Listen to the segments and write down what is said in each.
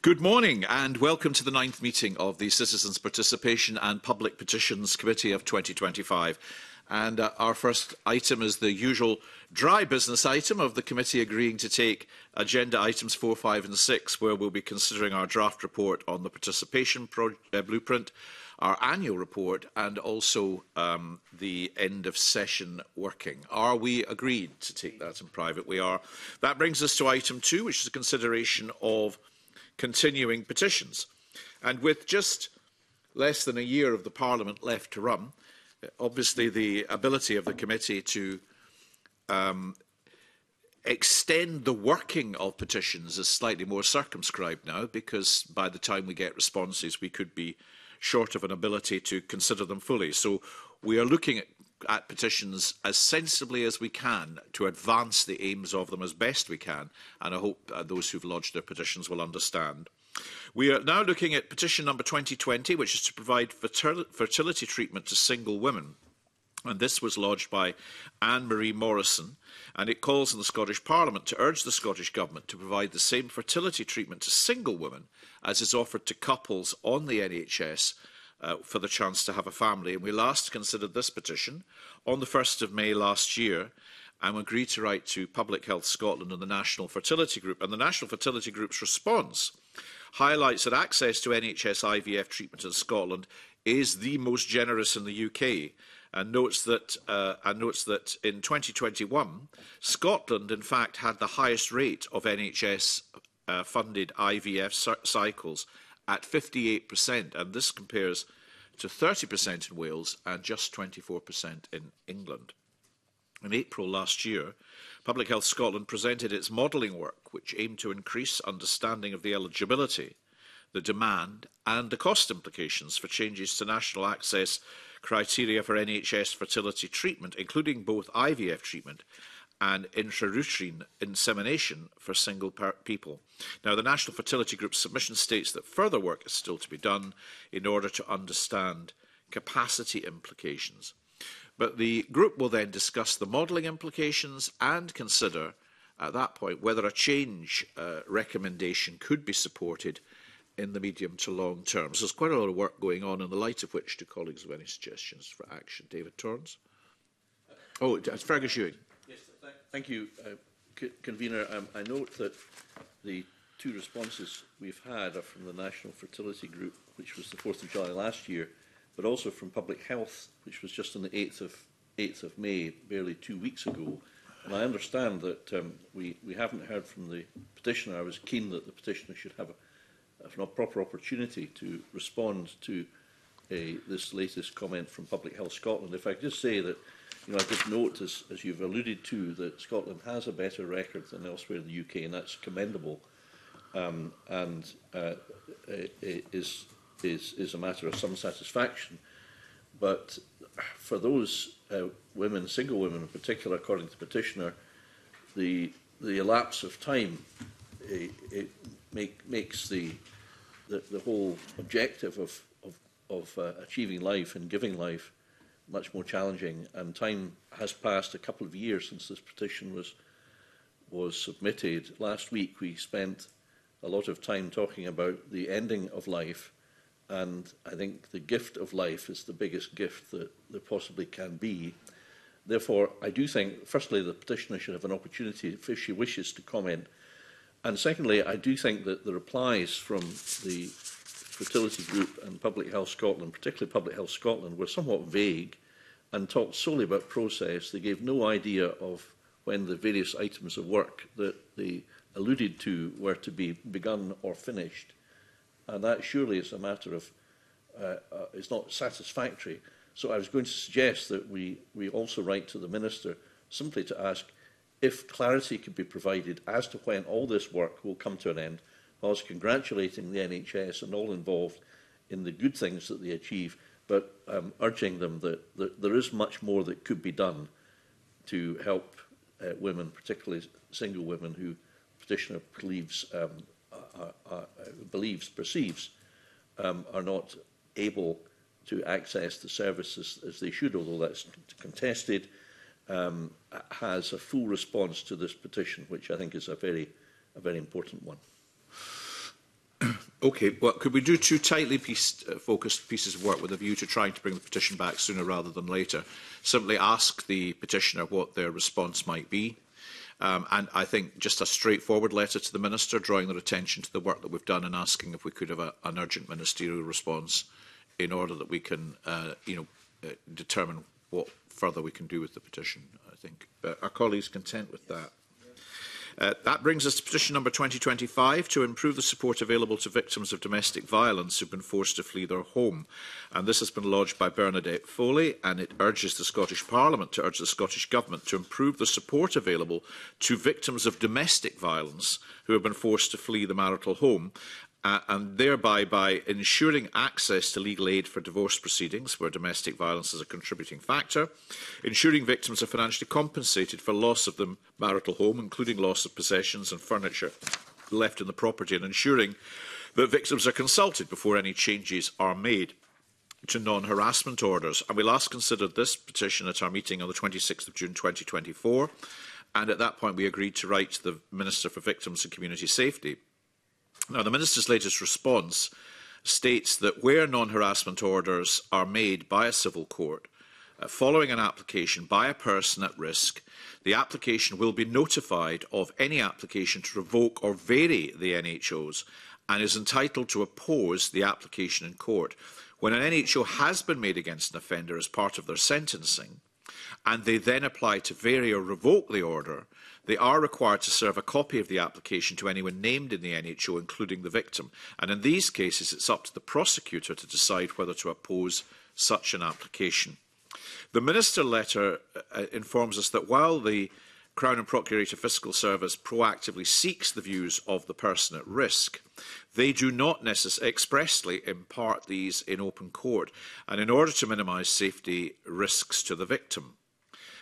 Good morning and welcome to the 9th meeting of the Citizens Participation and Public Petitions Committee of 2025. And our first item is the usual dry business item of the committee agreeing to take agenda items 4, 5 and 6, where we'll be considering our draft report on the participation blueprint, our annual report and also the end of session working. Are we agreed to take that in private? We are. That brings us to item 2, which is a consideration of continuing petitions. And with just less than a year of the Parliament left to run, obviously the ability of the committee to extend the working of petitions is slightly more circumscribed now, because by the time we get responses we could be short of an ability to consider them fully. So we are looking at petitions as sensibly as we can to advance the aims of them as best we can, and I hope those who've lodged their petitions will understand. We are now looking at petition number 2020, which is to provide fertility treatment to single women. And this was lodged by Anne-Marie Morrison, and it calls on the Scottish Parliament to urge the Scottish Government to provide the same fertility treatment to single women as is offered to couples on the NHS for the chance to have a family. And we last considered this petition on the 1st of May last year and agreed to write to Public Health Scotland and the National Fertility Group. And the National Fertility Group's response highlights that access to NHS IVF treatment in Scotland is the most generous in the UK, and notes that in 2021, Scotland, in fact, had the highest rate of NHS funded IVF cycles at 58%, and this compares to 30% in Wales and just 24% in England. In April last year, Public Health Scotland presented its modelling work, which aimed to increase understanding of the eligibility, the demand and the cost implications for changes to national access criteria for NHS fertility treatment, including both IVF treatment and intrauterine insemination for single people. Now, the National Fertility Group's submission states that further work is still to be done in order to understand capacity implications. But the group will then discuss the modelling implications and consider at that point whether a change recommendation could be supported in the medium to long term. So there's quite a lot of work going on, in the light of which do colleagues have any suggestions for action? David Torrance? Oh, it's Fergus Ewing. Yes, thank you, Convener. I note that the two responses we've had are from the National Fertility Group, which was the 4th of July last year, but also from Public Health, which was just on the 8th of May, barely 2 weeks ago. And I understand that we haven't heard from the petitioner. I was keen that the petitioner should have a proper opportunity to respond to this latest comment from Public Health Scotland. If I could just say that, I just note, as you've alluded to, that Scotland has a better record than elsewhere in the UK, and that's commendable, and is a matter of some satisfaction. But for those women, single women in particular, according to the petitioner, the elapse of time makes the whole objective of achieving life and giving life much more challenging, and time has passed a couple of years since this petition was submitted. Last week we spent a lot of time talking about the ending of life, and I think the gift of life is the biggest gift that there possibly can be. Therefore, I do think, firstly, the petitioner should have an opportunity if she wishes to comment. And secondly, I do think that the replies from the Fertility Group and Public Health Scotland, particularly Public Health Scotland, were somewhat vague and talked solely about process. They gave no idea of when the various items of work that they alluded to were to be begun or finished. And that surely is a matter of, it's not satisfactory. So I was going to suggest that we also write to the Minister simply to ask if clarity could be provided as to when all this work will come to an end, whilst congratulating the NHS and all involved in the good things that they achieve, but urging them that there is much more that could be done to help women, particularly single women who petitioner perceives are not able to access the services as they should, although that's contested, has a full response to this petition, which I think is a very important one. Okay, well, could we do two tightly focused pieces of work with a view to trying to bring the petition back sooner rather than later? Simply ask the petitioner what their response might be. And I think just a straightforward letter to the Minister drawing their attention to the work that we've done and asking if we could have an urgent ministerial response in order that we can determine what further we can do with the petition, I think. Are colleagues content with that? That brings us to petition number 2025 to improve the support available to victims of domestic violence who have been forced to flee their home. And this has been lodged by Bernadette Foley, and it urges the Scottish Parliament to urge the Scottish Government to improve the support available to victims of domestic violence who have been forced to flee the marital home, and thereby by ensuring access to legal aid for divorce proceedings where domestic violence is a contributing factor, ensuring victims are financially compensated for loss of the marital home, including loss of possessions and furniture left in the property, and ensuring that victims are consulted before any changes are made to non-harassment orders. And we last considered this petition at our meeting on the 26th of June 2024, and at that point we agreed to write to the Minister for Victims and Community Safety. Now, the Minister's latest response states that where non-harassment orders are made by a civil court, following an application by a person at risk, the application will be notified of any application to revoke or vary the NHOs and is entitled to oppose the application in court. When an NHO has been made against an offender as part of their sentencing, and they then apply to vary or revoke the order, they are required to serve a copy of the application to anyone named in the NHO, including the victim. And in these cases, it's up to the prosecutor to decide whether to oppose such an application. The Minister letter informs us that while the Crown and Procurator Fiscal Service proactively seeks the views of the person at risk, they do not expressly impart these in open court, and in order to minimise safety risks to the victim.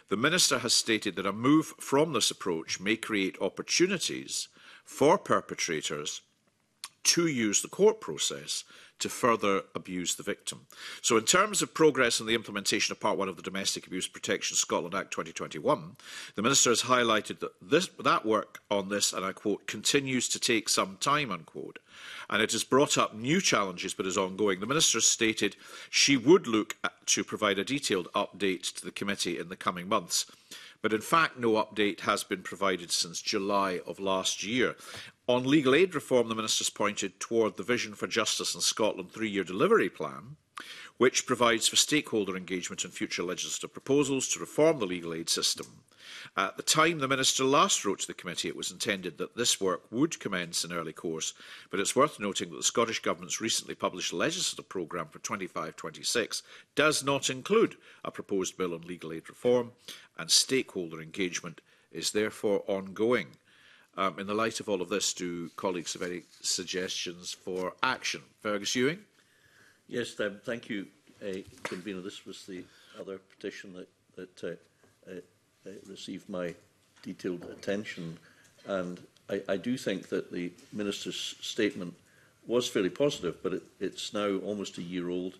The Minister has stated that a move from this approach may create opportunities for perpetrators to use the court process to further abuse the victim. So in terms of progress in the implementation of Part 1 of the Domestic Abuse Protection Scotland Act 2021, the Minister has highlighted that that work on this, and I quote, continues to take some time, unquote, and it has brought up new challenges but is ongoing. The Minister stated she would look to provide a detailed update to the committee in the coming months, but in fact no update has been provided since July of last year. On legal aid reform, the Minister has pointed toward the Vision for Justice in Scotland 3-year delivery plan, which provides for stakeholder engagement in future legislative proposals to reform the legal aid system. At the time the Minister last wrote to the committee, it was intended that this work would commence in early course, but it's worth noting that the Scottish Government's recently published legislative programme for 25-26 does not include a proposed bill on legal aid reform, and stakeholder engagement is therefore ongoing. In the light of all of this, do colleagues have any suggestions for action? Fergus Ewing? Yes, thank you, Convener. This was the other petition that received my detailed attention, and I do think that the Minister's statement was fairly positive, but it's now almost a year old,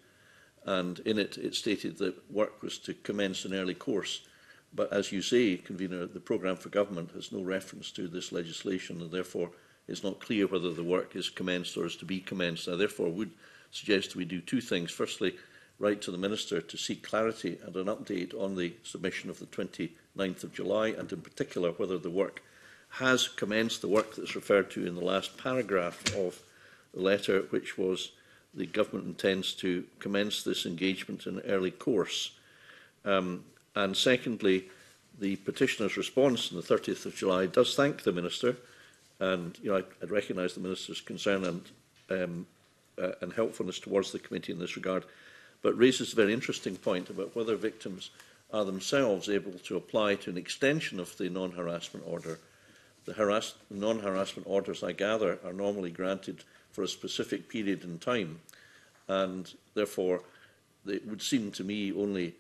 and in it stated that work was to commence in early course. But as you say, Convener, the programme for government has no reference to this legislation, and therefore it's not clear whether the work is commenced or is to be commenced. I therefore would suggest we do two things. Firstly, write to the Minister to seek clarity and an update on the submission of the 29th of July, and in particular whether the work has commenced, the work that's referred to in the last paragraph of the letter, which was the government intends to commence this engagement in early course. And secondly, the petitioner's response on the 30th of July does thank the Minister, and I recognise the Minister's concern and helpfulness towards the committee in this regard, but raises a very interesting point about whether victims are themselves able to apply to an extension of the non-harassment order. The non-harassment orders, I gather, are normally granted for a specific period in time, and therefore it would seem to me only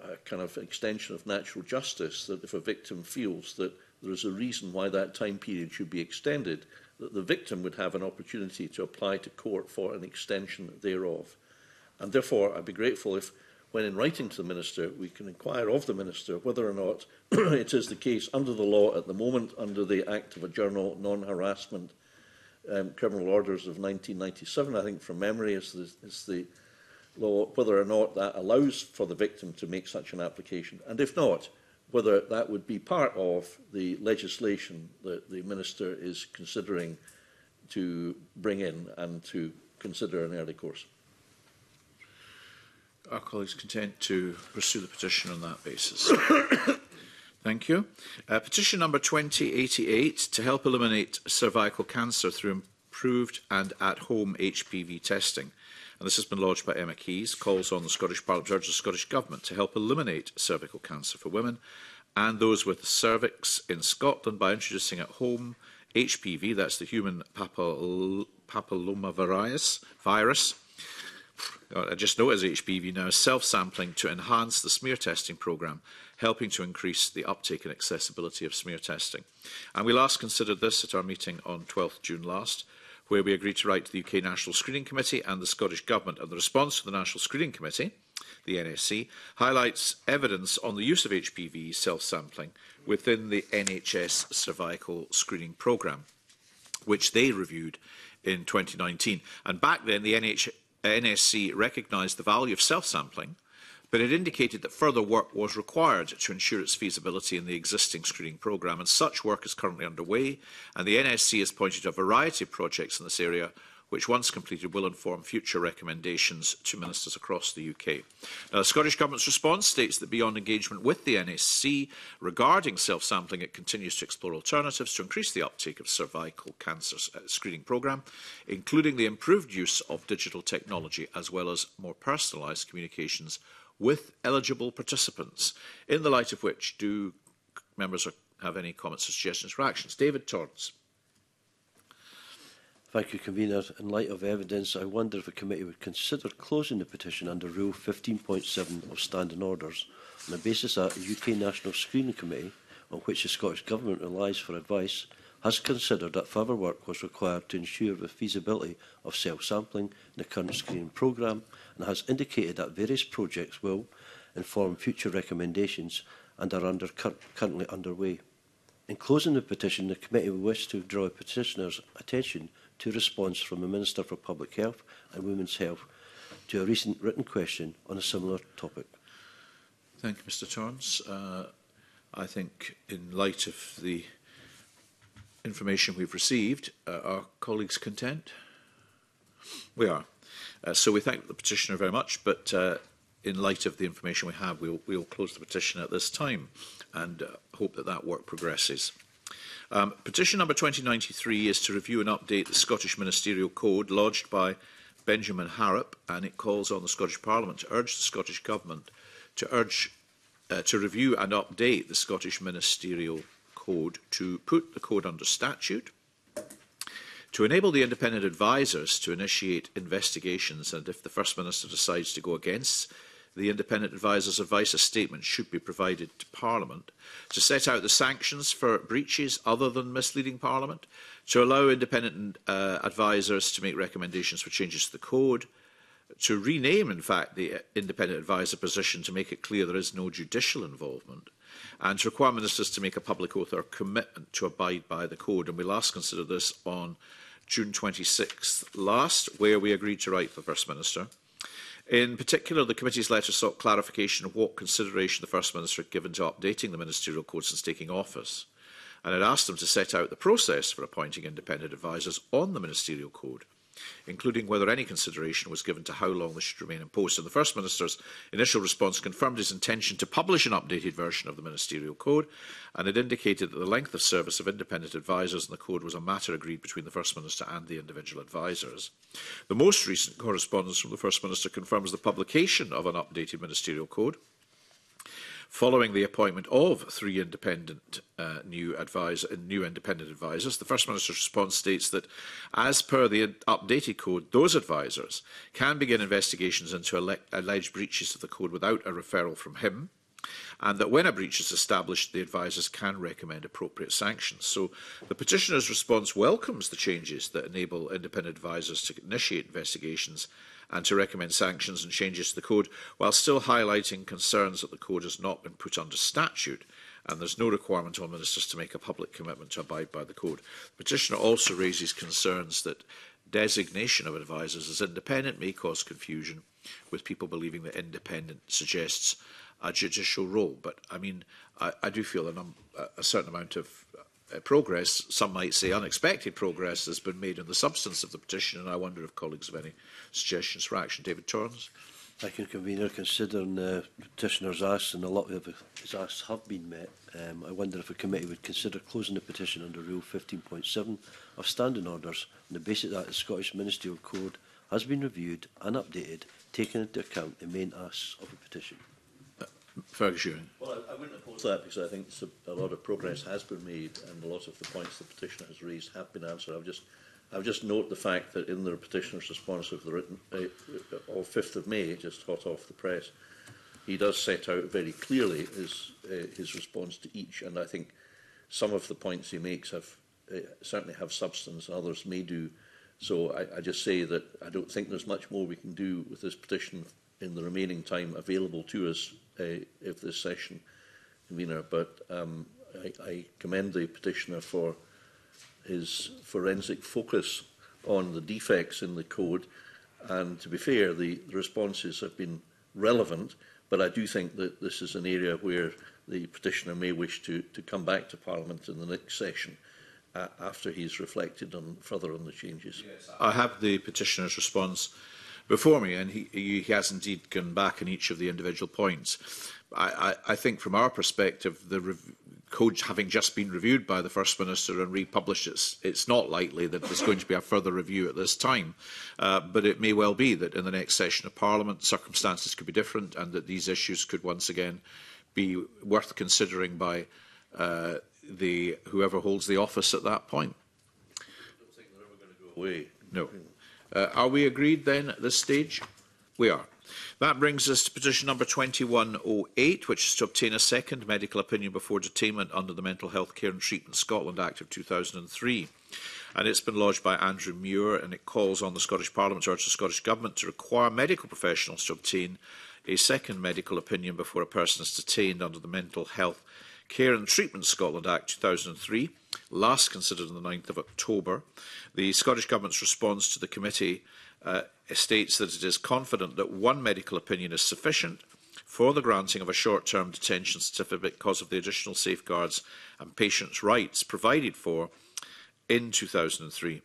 a kind of extension of natural justice that if a victim feels that there is a reason why that time period should be extended, that the victim would have an opportunity to apply to court for an extension thereof. And therefore, I'd be grateful if, when in writing to the Minister, we can inquire of the Minister whether or not it is the case under the law at the moment, under the Act of a Journal non-harassment criminal orders of 1997, I think from memory, is the law, whether or not that allows for the victim to make such an application, and if not, whether that would be part of the legislation that the Minister is considering to bring in and to consider an early course. Are colleagues content to pursue the petition on that basis? Thank you. Petition number 2088 to help eliminate cervical cancer through improved and at-home HPV testing. And this has been lodged by Emma Keys, calls on the Scottish Parliament to urge the Scottish Government to help eliminate cervical cancer for women and those with cervix in Scotland by introducing at home HPV, that's the human papillomavirus virus. I just know as HPV now, self-sampling to enhance the smear testing programme, helping to increase the uptake and accessibility of smear testing. And we last considered this at our meeting on 12th June last, where we agreed to write to the UK National Screening Committee and the Scottish Government. And the response to the National Screening Committee, the NSC, highlights evidence on the use of HPV self-sampling within the NHS cervical screening programme, which they reviewed in 2019. And back then, the NSC recognised the value of self-sampling, but it indicated that further work was required to ensure its feasibility in the existing screening programme, and such work is currently underway, and the NSC has pointed to a variety of projects in this area which, once completed, will inform future recommendations to ministers across the UK. Now, the Scottish Government's response states that beyond engagement with the NSC regarding self-sampling, it continues to explore alternatives to increase the uptake of cervical cancer screening programme, including the improved use of digital technology as well as more personalised communications with eligible participants, in the light of which do members have any comments or suggestions for actions? David Torrance. Thank you, Convener. In light of evidence, I wonder if the committee would consider closing the petition under Rule 15.7 of Standing Orders on the basis that the UK National Screening Committee, on which the Scottish Government relies for advice, has considered that further work was required to ensure the feasibility of self-sampling in the current screening programme, and has indicated that various projects will inform future recommendations and are currently underway. In closing the petition, the committee will wish to draw petitioners' attention to a response from the Minister for Public Health and Women's Health to a recent written question on a similar topic. Thank you, Mr Torrance. I think in light of the information we've received, are colleagues content? We are. So we thank the petitioner very much, but in light of the information we have, we'll close the petition at this time and hope that that work progresses. Petition number 2093 is to review and update the Scottish Ministerial Code lodged by Benjamin Harrop, and it calls on the Scottish Parliament to urge the Scottish Government to review and update the Scottish Ministerial Code to put the code under statute, to enable the independent advisers to initiate investigations, and if the First Minister decides to go against the independent adviser's advice, a statement should be provided to Parliament, to set out the sanctions for breaches other than misleading Parliament, to allow independent advisers to make recommendations for changes to the code, to rename, in fact, the independent adviser position to make it clear there is no judicial involvement, and to require ministers to make a public oath or commitment to abide by the code. And we last considered this on June 26th last, where we agreed to write to the First Minister. In particular, the committee's letter sought clarification of what consideration the First Minister had given to updating the ministerial code since taking office, and had asked him to set out the process for appointing independent advisers on the ministerial code, including whether any consideration was given to how long they should remain in post. And the First Minister's initial response confirmed his intention to publish an updated version of the ministerial code, and it indicated that the length of service of independent advisers in the code was a matter agreed between the First Minister and the individual advisers. The most recent correspondence from the First Minister confirms the publication of an updated ministerial code, following the appointment of 3 independent new independent advisers. The First Minister's response states that, as per the updated code, those advisers can begin investigations into alleged breaches of the code without a referral from him, and that when a breach is established, the advisers can recommend appropriate sanctions. So the petitioner's response welcomes the changes that enable independent advisers to initiate investigations and to recommend sanctions and changes to the code, while still highlighting concerns that the code has not been put under statute and there's no requirement on ministers to make a public commitment to abide by the code. The petitioner also raises concerns that designation of advisers as independent may cause confusion, with people believing that independent suggests a judicial role. But I mean, I do feel a certain amount of progress, some might say unexpected progress, has been made in the substance of the petition, and I wonder if colleagues have any suggestions for action. David Torrance. Thank you, Convener. Considering the petitioner's asks, and a lot of his asks have been met, I wonder if a committee would consider closing the petition under Rule 15.7 of Standing Orders on the basis that the Scottish Ministerial Code has been reviewed and updated, taking into account the main asks of the petition. Fergus. Well, I wouldn't oppose that, because I think a lot of progress has been made and a lot of the points the petitioner has raised have been answered. I'll just note the fact that in the petitioner's response of the written of 5th of May, just hot off the press, he does set out very clearly his response to each, and I think some of the points he makes have certainly have substance, and others may do. So I just say that I don't think there's much more we can do with this petition in the remaining time available to us of this session, Convener. But I commend the petitioner for his forensic focus on the defects in the code, and to be fair, the responses have been relevant, but I do think that this is an area where the petitioner may wish to come back to Parliament in the next session after he's reflected further on the changes. Yes, I have the petitioner's response before me, and he has indeed gone back on each of the individual points. I think from our perspective, the code having just been reviewed by the First Minister and republished, it's not likely that there's going to be a further review at this time. But it may well be that in the next session of Parliament, circumstances could be different, and that these issues could once again be worth considering by whoever holds the office at that point. I don't think they're ever going to go away. No. Are we agreed then at this stage? We are. That brings us to petition number 2108, which is to obtain a second medical opinion before detainment under the Mental Health Care and Treatment Scotland Act of 2003. And it's been lodged by Andrew Muir, and it calls on the Scottish Parliament to urge the Scottish Government to require medical professionals to obtain a second medical opinion before a person is detained under the Mental Health Care and Treatment Scotland Act 2003, last considered on the 9th of October. The Scottish Government's response to the committee states that it is confident that one medical opinion is sufficient for the granting of a short-term detention certificate because of the additional safeguards and patients' rights provided for in 2003.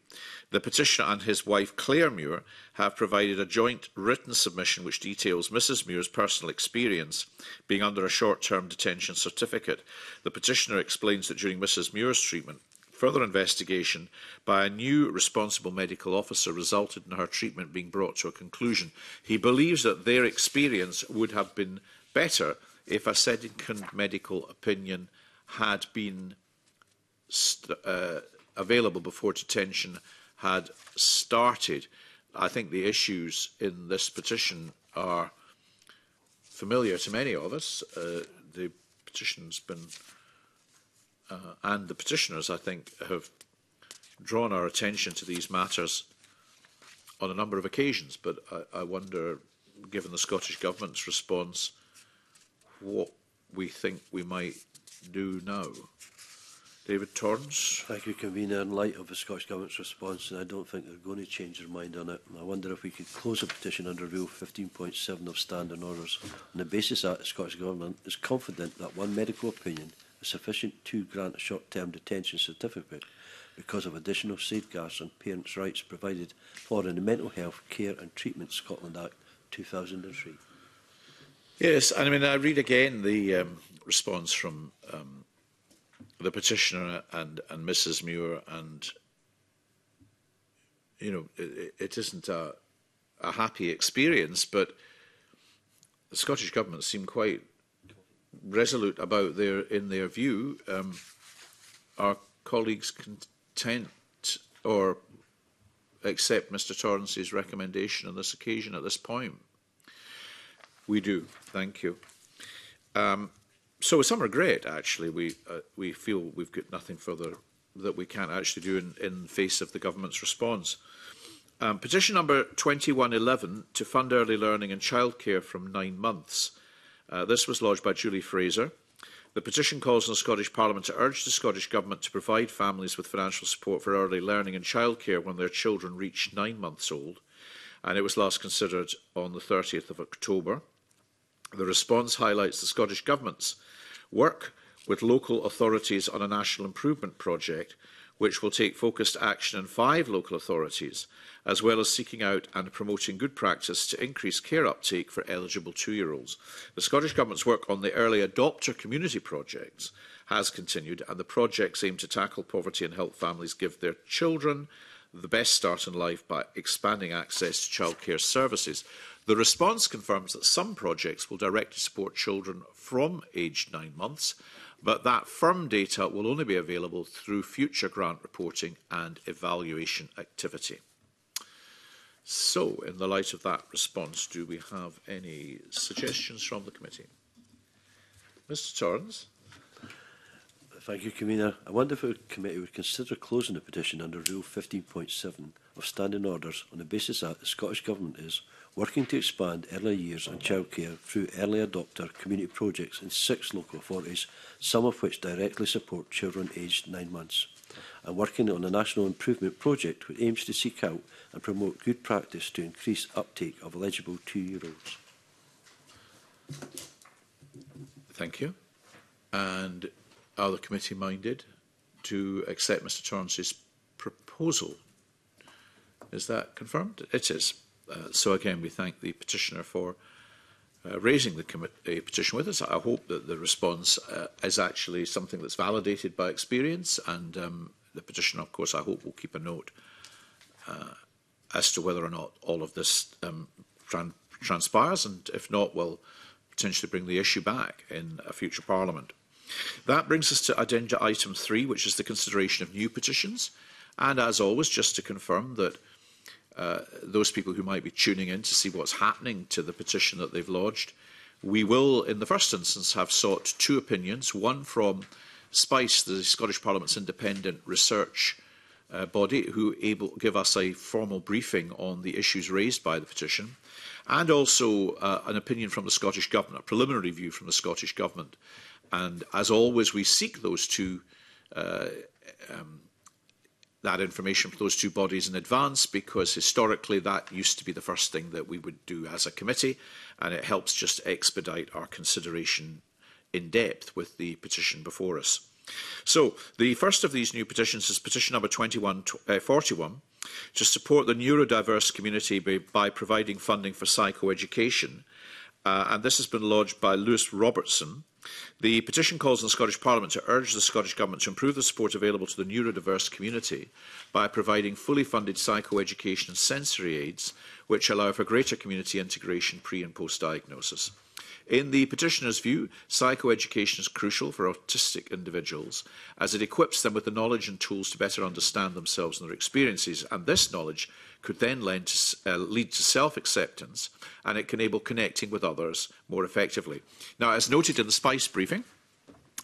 The petitioner and his wife Claire Muir have provided a joint written submission which details Mrs Muir's personal experience being under a short-term detention certificate. The petitioner explains that during Mrs Muir's treatment, further investigation by a new responsible medical officer resulted in her treatment being brought to a conclusion. He believes that their experience would have been better if a second medical opinion had been available before detention had started. I think the issues in this petition are familiar to many of us. The petition's been and the petitioners, I think, have drawn our attention to these matters on a number of occasions. But I wonder, given the Scottish Government's response, what we think we might do now. David Torrance. Thank you, Convener. In light of the Scottish Government's response, and I don't think they're going to change their mind on it, I wonder if we could close the petition under Rule 15.7 of Standing Orders on the basis that the Scottish Government is confident that one medical opinion is sufficient to grant a short-term detention certificate because of additional safeguards on parents' rights provided for in the Mental Health Care and Treatment Scotland Act 2003. Yes, and I mean, I read again the response from the petitioner and Mrs Muir, and you know, it isn't a happy experience, but the Scottish Government seem quite resolute about in their view. Are colleagues content or accept Mr Torrance's recommendation on this occasion at this point? We do. Thank you. So with some regret, actually, we feel we've got nothing further that we can't actually do in face of the government's response. Petition number 2111 to fund early learning and childcare from 9 months. This was lodged by Julie Fraser. The petition calls on the Scottish Parliament to urge the Scottish Government to provide families with financial support for early learning and childcare when their children reach 9 months old, and it was last considered on the 30th of October. The response highlights the Scottish Government's work with local authorities on a national improvement project, which will take focused action in 5 local authorities, as well as seeking out and promoting good practice to increase care uptake for eligible 2-year-olds. The Scottish Government's work on the early adopter community projects has continued, and the projects aim to tackle poverty and help families give their children the best start in life by expanding access to childcare services. The response confirms that some projects will directly support children from aged 9 months, but that firm data will only be available through future grant reporting and evaluation activity. So, in the light of that response, do we have any suggestions from the committee? Mr Torrance. Thank you, Convener. I wonder if the committee would consider closing the petition under Rule 15.7 of Standing Orders on the basis that the Scottish Government is working to expand early years and childcare through early adopter community projects in 6 local authorities, some of which directly support children aged 9 months, and working on a national improvement project which aims to seek out and promote good practice to increase uptake of eligible 2-year-olds. Thank you. And are the committee minded to accept Mr Torrance's proposal? Is that confirmed? It is. So again, we thank the petitioner for raising the petition with us. I hope that the response is actually something that's validated by experience, and the petitioner, of course, I hope will keep a note as to whether or not all of this transpires, and if not, will potentially bring the issue back in a future Parliament. That brings us to agenda item 3, which is the consideration of new petitions. And as always, just to confirm that those people who might be tuning in to see what's happening to the petition that they've lodged, we will, in the first instance, have sought 2 opinions, one from SPICE, the Scottish Parliament's independent research body, who give us a formal briefing on the issues raised by the petition, and also an opinion from the Scottish Government, a preliminary view from the Scottish Government. And as always, we seek those that information from those 2 bodies in advance, because historically that used to be the first thing that we would do as a committee, and it helps just to expedite our consideration in depth with the petition before us. So, the first of these new petitions is petition number 2141, to support the neurodiverse community by providing funding for psychoeducation, and this has been lodged by Lewis Robertson. The petition calls on the Scottish Parliament to urge the Scottish Government to improve the support available to the neurodiverse community by providing fully funded psychoeducation and sensory aids which allow for greater community integration pre- and post-diagnosis. In the petitioner's view, psychoeducation is crucial for autistic individuals as it equips them with the knowledge and tools to better understand themselves and their experiences, and this knowledge could then lead to self-acceptance, and it can enable connecting with others more effectively. Now, as noted in the SPICE briefing,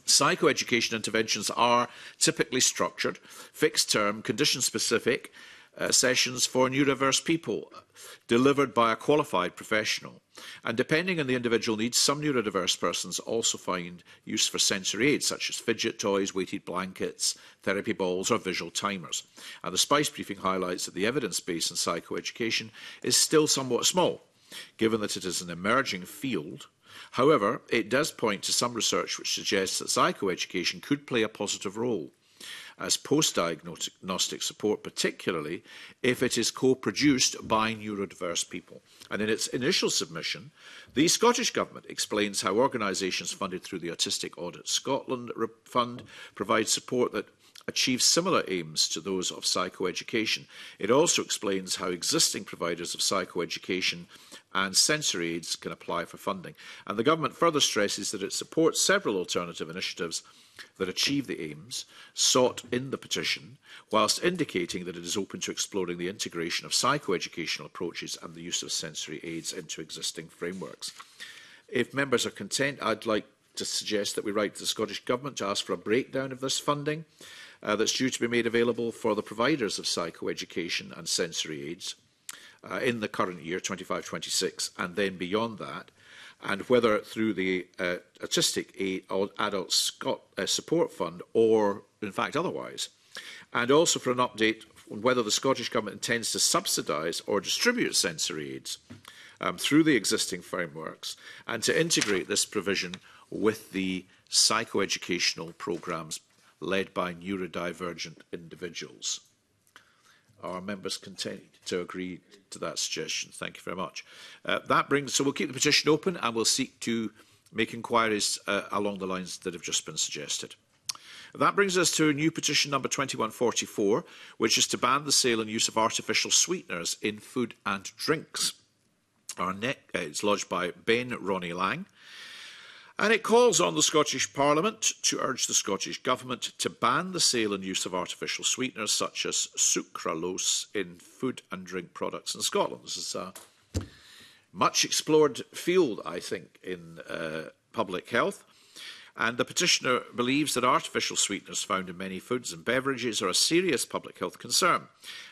psychoeducation interventions are typically structured, fixed-term, condition-specific sessions for neurodiverse people, delivered by a qualified professional. And depending on the individual needs, some neurodiverse persons also find use for sensory aids, such as fidget toys, weighted blankets, therapy balls or visual timers. And the SPICE briefing highlights that the evidence base in psychoeducation is still somewhat small, given that it is an emerging field. However, it does point to some research which suggests that psychoeducation could play a positive role as post-diagnostic support, particularly if it is co-produced by neurodiverse people. And in its initial submission, the Scottish Government explains how organisations funded through the Autistic Audit Scotland Fund provide support that achieves similar aims to those of psychoeducation. It also explains how existing providers of psychoeducation and sensory aids can apply for funding. And the Government further stresses that it supports several alternative initiatives that achieve the aims sought in the petition, whilst indicating that it is open to exploring the integration of psychoeducational approaches and the use of sensory aids into existing frameworks. If members are content, I'd like to suggest that we write to the Scottish Government to ask for a breakdown of this funding that's due to be made available for the providers of psychoeducation and sensory aids in the current year, 25-26, and then beyond that, and whether through the Autistic Adult Support Fund or, in fact, otherwise. And also for an update on whether the Scottish Government intends to subsidise or distribute sensory aids through the existing frameworks, and to integrate this provision with the psychoeducational programmes led by neurodivergent individuals. Are members content to agree to that suggestion? Thank you very much. So we'll keep the petition open and we'll seek to make inquiries along the lines that have just been suggested. That brings us to a new petition number 2144, which is to ban the sale and use of artificial sweeteners in food and drinks. It's lodged by Ben Ronnie Lang. And it calls on the Scottish Parliament to urge the Scottish Government to ban the sale and use of artificial sweeteners such as sucralose in food and drink products in Scotland. This is a much explored field, I think, in public health. And the petitioner believes that artificial sweeteners found in many foods and beverages are a serious public health concern,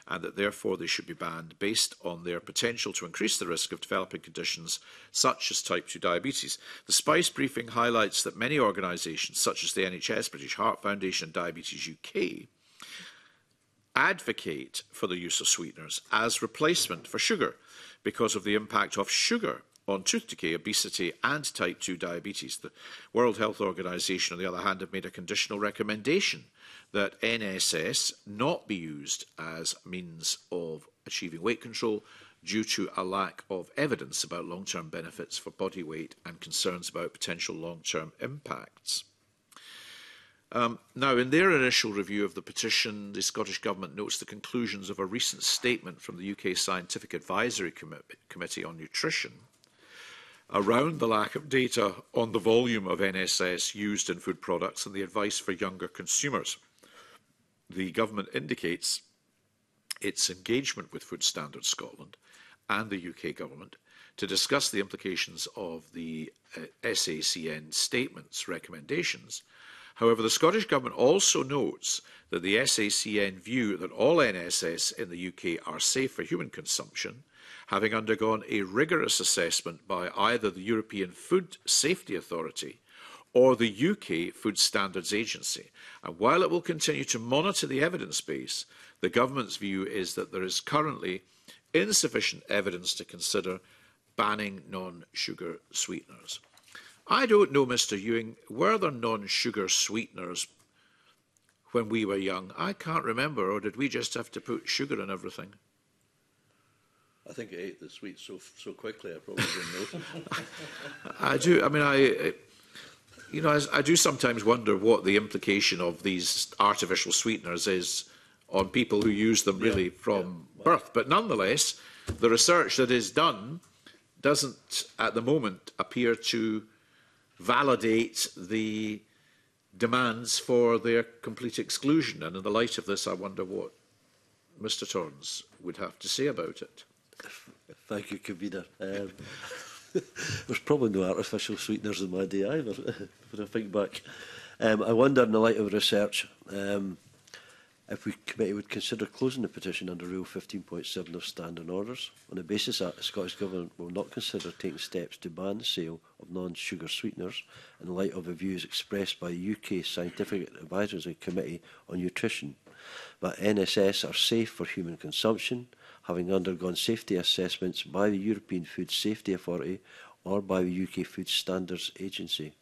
and that therefore they should be banned based on their potential to increase the risk of developing conditions such as type 2 diabetes. The Spice briefing highlights that many organisations such as the NHS, British Heart Foundation and Diabetes UK advocate for the use of sweeteners as replacement for sugar because of the impact of sugar on tooth decay, obesity and type 2 diabetes. The World Health Organization, on the other hand, have made a conditional recommendation that NSS not be used as means of achieving weight control due to a lack of evidence about long-term benefits for body weight and concerns about potential long-term impacts. Now, in their initial review of the petition, the Scottish Government notes the conclusions of a recent statement from the UK Scientific Advisory Committee on Nutrition around the lack of data on the volume of NSS used in food products and the advice for younger consumers. The Government indicates its engagement with Food Standards Scotland and the UK Government to discuss the implications of the SACN statement's recommendations. However, the Scottish Government also notes that the SACN view that all NSS in the UK are safe for human consumption, having undergone a rigorous assessment by either the European Food Safety Authority or the UK Food Standards Agency. And while it will continue to monitor the evidence base, the Government's view is that there is currently insufficient evidence to consider banning non-sugar sweeteners. I don't know, Mr Ewing, were there non-sugar sweeteners when we were young? I can't remember, or did we just have to put sugar in everything? I think I ate the sweets so quickly I probably didn't know. I do. I mean, I do sometimes wonder what the implication of these artificial sweeteners is on people who use them really from birth. But nonetheless, the research that is done doesn't, at the moment, appear to validate the demands for their complete exclusion. And in the light of this, I wonder what Mr Torrance would have to say about it. Thank you, Convener. There's probably no artificial sweeteners in my day either, when I think back. I wonder, in the light of research, if the committee would consider closing the petition under Rule 15.7 of Standing Orders, on the basis that the Scottish Government will not consider taking steps to ban the sale of non-sugar sweeteners in the light of the views expressed by the UK Scientific Advisory Committee on Nutrition, that NSS are safe for human consumption, having undergone safety assessments by the European Food Safety Authority or by the UK Food Standards Agency.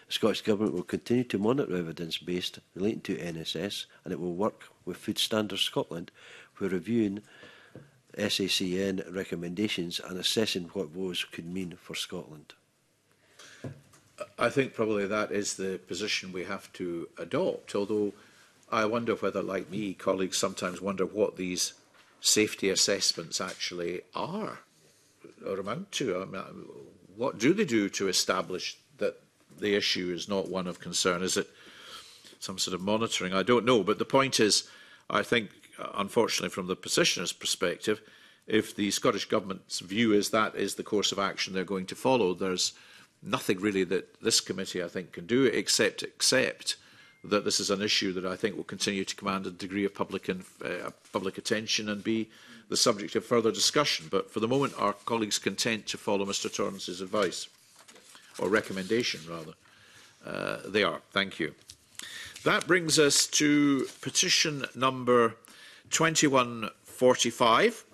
The Scottish Government will continue to monitor evidence based relating to NSS, and it will work with Food Standards Scotland for reviewing SACN recommendations and assessing what those could mean for Scotland. I think probably that is the position we have to adopt, although I wonder whether, like me, colleagues sometimes wonder what these safety assessments actually are or amount to. I mean, what do they do to establish that the issue is not one of concern? Is it some sort of monitoring? I don't know. But the point is, I think, unfortunately, from the petitioner's perspective, if the Scottish Government's view is that is the course of action they're going to follow, there's nothing really that this committee, I think, can do except accept that this is an issue that I think will continue to command a degree of public attention and be the subject of further discussion. But for the moment, are colleagues content to follow Mr Torrance's advice? or recommendation rather. They are. Thank you. That brings us to petition number 2145,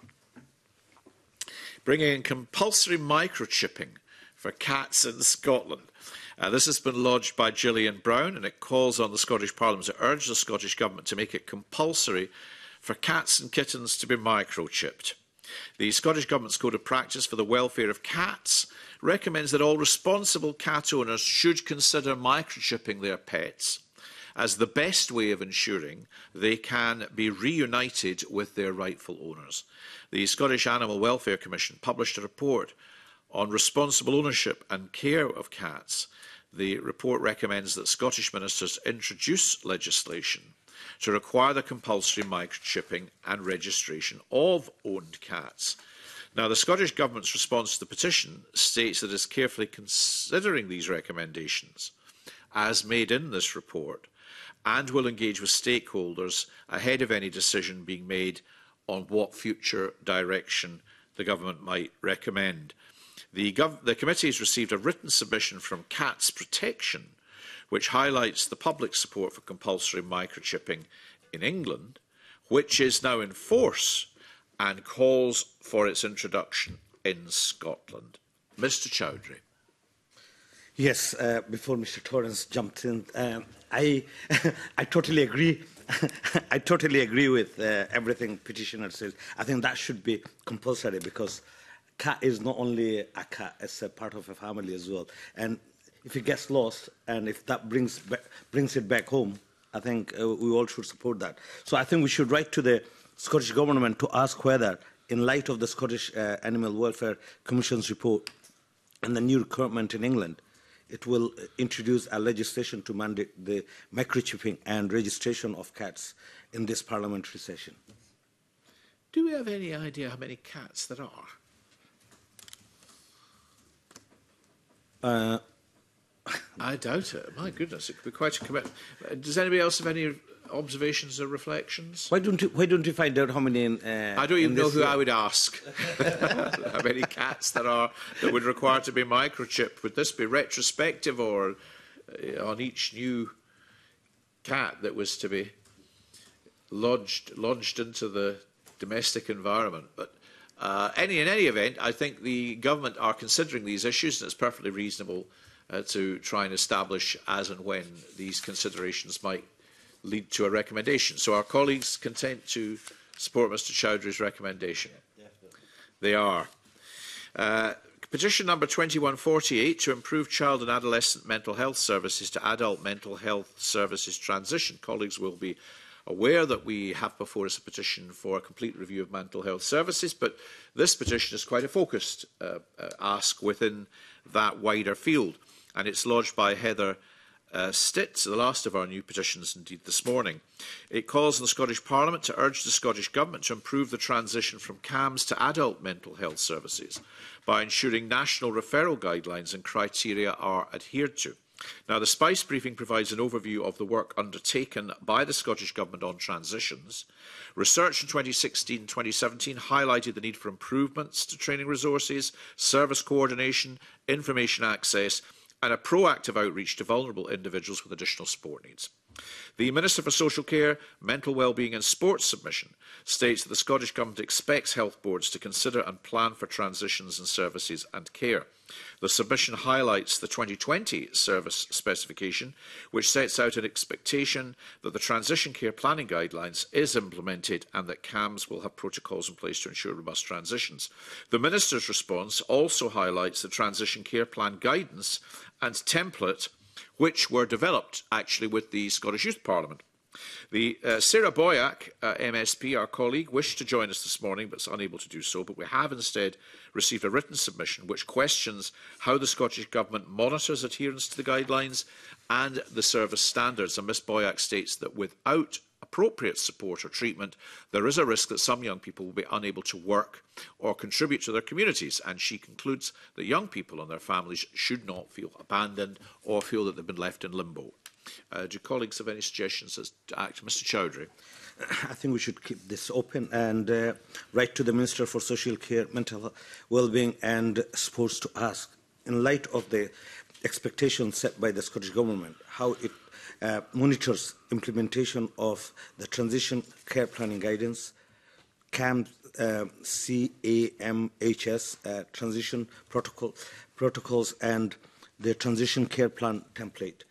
bringing in compulsory microchipping for cats in Scotland. This has been lodged by Gillian Brown, and it calls on the Scottish Parliament to urge the Scottish Government to make it compulsory for cats and kittens to be microchipped. The Scottish Government's Code of Practice for the Welfare of Cats recommends that all responsible cat owners should consider microchipping their pets as the best way of ensuring they can be reunited with their rightful owners. The Scottish Animal Welfare Commission published a report on responsible ownership and care of cats. The report recommends that Scottish ministers introduce legislation to require the compulsory microchipping and registration of owned cats. Now, the Scottish Government's response to the petition states that it is carefully considering these recommendations, as made in this report, and will engage with stakeholders ahead of any decision being made on what future direction the Government might recommend. The committee has received a written submission from Cats Protection, which highlights the public support for compulsory microchipping in England, which is now in force, and calls for its introduction in Scotland. Mr. Chowdhury. Yes, before Mr. Torrance jumped in, I totally agree. I totally agree with everything petitioner says. I think that should be compulsory because cat is not only a cat; it's a part of a family as well. And if it gets lost, and if that brings it back home, I think we all should support that. So I think we should write to the Scottish Government to ask whether, in light of the Scottish Animal Welfare Commission's report and the new requirement in England, it will introduce a legislation to mandate the microchipping and registration of cats in this parliamentary session. Do we have any idea how many cats there are? I doubt it. My goodness, it could be quite a commitment. Does anybody else have any observations or reflections? Why don't you find out how many? I don't even know who I would ask. How many cats there are that would require to be microchipped? Would this be retrospective or on each new cat that was to be lodged into the domestic environment? But in any event, I think the government are considering these issues, and it's perfectly reasonable to try and establish as and when these considerations might lead to a recommendation. So are colleagues content to support Mr. Chowdhury's recommendation? Definitely. They are. Petition number 2148 to improve child and adolescent mental health services to adult mental health services transition. Colleagues will be aware that we have before us a petition for a complete review of mental health services, but this petition is quite a focused ask within that wider field, and it's lodged by Heather Stitt, the last of our new petitions indeed this morning. It calls on the Scottish Parliament to urge the Scottish Government to improve the transition from CAMHS to adult mental health services by ensuring national referral guidelines and criteria are adhered to. Now, the SPICE briefing provides an overview of the work undertaken by the Scottish Government on transitions. Research in 2016-2017 highlighted the need for improvements to training resources, service coordination, information access, and a proactive outreach to vulnerable individuals with additional support needs. The Minister for Social Care, Mental Wellbeing and Sports submission states that the Scottish Government expects health boards to consider and plan for transitions in services and care. The submission highlights the 2020 service specification, which sets out an expectation that the transition care planning guidelines is implemented and that CAMHS will have protocols in place to ensure robust transitions. The Minister's response also highlights the transition care plan guidance and template which were developed actually with the Scottish Youth Parliament. Sarah Boyack, MSP, our colleague, wished to join us this morning but is unable to do so, but we have instead received a written submission which questions how the Scottish Government monitors adherence to the guidelines and the service standards. And Ms Boyack states that without appropriate support or treatment, there is a risk that some young people will be unable to work or contribute to their communities. And she concludes that young people and their families should not feel abandoned or feel that they've been left in limbo. Do colleagues have any suggestions as to act? Mr. Chowdhury. I think we should keep this open and write to the Minister for Social Care, Mental Wellbeing and Sports to ask, in light of the expectations set by the Scottish Government, how it monitors implementation of the Transition Care Planning Guidance, CAMHS, Transition Protocols, and the Transition Care Plan template.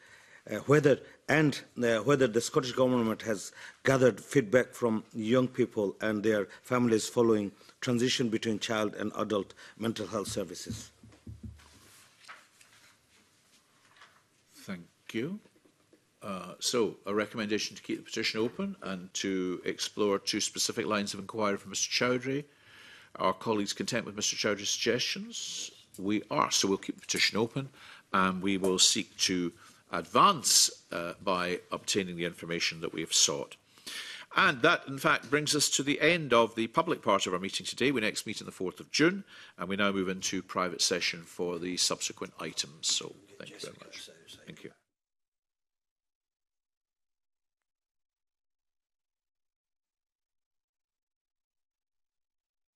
Whether the Scottish Government has gathered feedback from young people and their families following transition between child and adult mental health services. Thank you. So, a recommendation to keep the petition open and to explore 2 specific lines of inquiry from Mr Chowdhury. Are colleagues content with Mr Chowdhury's suggestions? We are. So we'll keep the petition open and we will seek to advance by obtaining the information that we have sought. And that, in fact, brings us to the end of the public part of our meeting today. We next meet on the 4th of June, and we now move into private session for the subsequent items. So, thank you very much. Thank you.